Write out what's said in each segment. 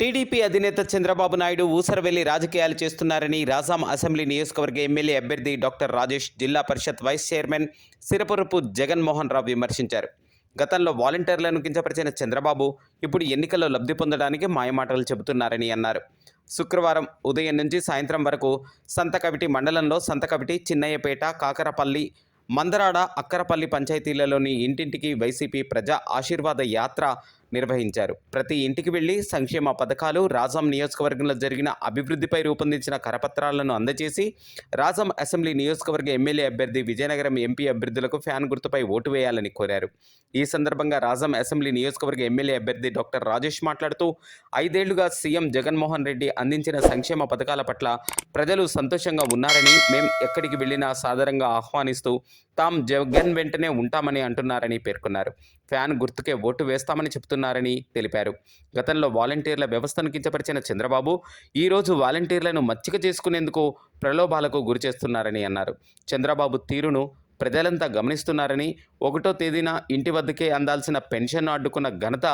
TDP అధినేత చంద్రబాబు నాయుడు ఊసరవెల్లి రాజకీయాలు చేస్తున్నారని రాజాం అసెంబ్లీ నియోజకవర్గ ఎమ్మెల్యే అభ్యర్థి డాక్టర్ రాజేష్, జిల్లా పరిషత్ వైస్ చైర్మన్ సిరపురపు జగన్మోహన్ రావు విమర్శించారు. గతంలో వాలంటీర్లను కించపరిచిన చంద్రబాబు ఇప్పుడు ఎన్నికల్లో లబ్ధి పొందడానికి మాయమాటలు చెబుతున్నారని అన్నారు. శుక్రవారం ఉదయం నుంచి సాయంత్రం వరకు సంతకవిటి మండలంలో సంతకవిటి, చిన్నయ్యపేట, కాకరపల్లి, మందరాడ, అక్కరపల్లి పంచాయతీలలోని ఇంటింటికి వైసీపీ ప్రజా ఆశీర్వాద యాత్ర నిర్వహించారు. ప్రతి ఇంటికి వెళ్లి సంక్షేమ పథకాలు, రాజాం నియోజకవర్గంలో జరిగిన అభివృద్ధిపై రూపొందించిన కరపత్రాలను అందజేసి రాజాం అసెంబ్లీ నియోజకవర్గ ఎమ్మెల్యే అభ్యర్థి, విజయనగరం ఎంపీ అభ్యర్థులకు ఫ్యాన్ గుర్తుపై ఓటు వేయాలని కోరారు. ఈ సందర్భంగా రాజాం అసెంబ్లీ నియోజకవర్గ ఎమ్మెల్యే అభ్యర్థి డాక్టర్ రాజేష్ మాట్లాడుతూ, 5 ఏళ్లుగా సీఎం జగన్మోహన్ రెడ్డి అందించిన సంక్షేమ పథకాల పట్ల ప్రజలు సంతోషంగా ఉన్నారని, మేం ఎక్కడికి వెళ్లినా సాదరంగా ఆహ్వానిస్తూ తాము జగన్ వెంటనే ఉంటామని అంటున్నారని పేర్కొన్నారు. ఫ్యాన్ గుర్తుకే ఓటు వేస్తామని చెబుతున్నారని తెలిపారు. గతంలో వాలంటీర్ల వ్యవస్థను కించపరిచిన చంద్రబాబు ఈరోజు వాలంటీర్లను మచ్చిక చేసుకునేందుకు ప్రలోభాలకు గురిచేస్తున్నారని అన్నారు. చంద్రబాబు తీరును ప్రజలంతా గమనిస్తున్నారని, 1వ తేదీన ఇంటి వద్దకే అందాల్సిన పెన్షన్ అడ్డుకున్న ఘనత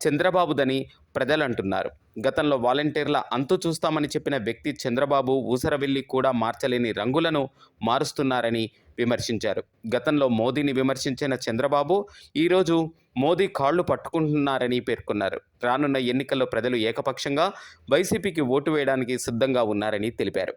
చంద్రబాబుదని ప్రజలు అంటున్నారు. గతంలో వాలంటీర్ల అంతు చూస్తామని చెప్పిన వ్యక్తి చంద్రబాబు ఊసరవెల్లి కూడా మార్చలేని రంగులను మారుస్తున్నారని విమర్శించారు. గతంలో మోదీని విమర్శించిన చంద్రబాబు ఈరోజు మోదీ కాళ్లు పట్టుకుంటున్నారని పేర్కొన్నారు. రానున్న ఎన్నికల్లో ప్రజలు ఏకపక్షంగా వైసీపీకి ఓటు వేయడానికి సిద్ధంగా ఉన్నారని తెలిపారు.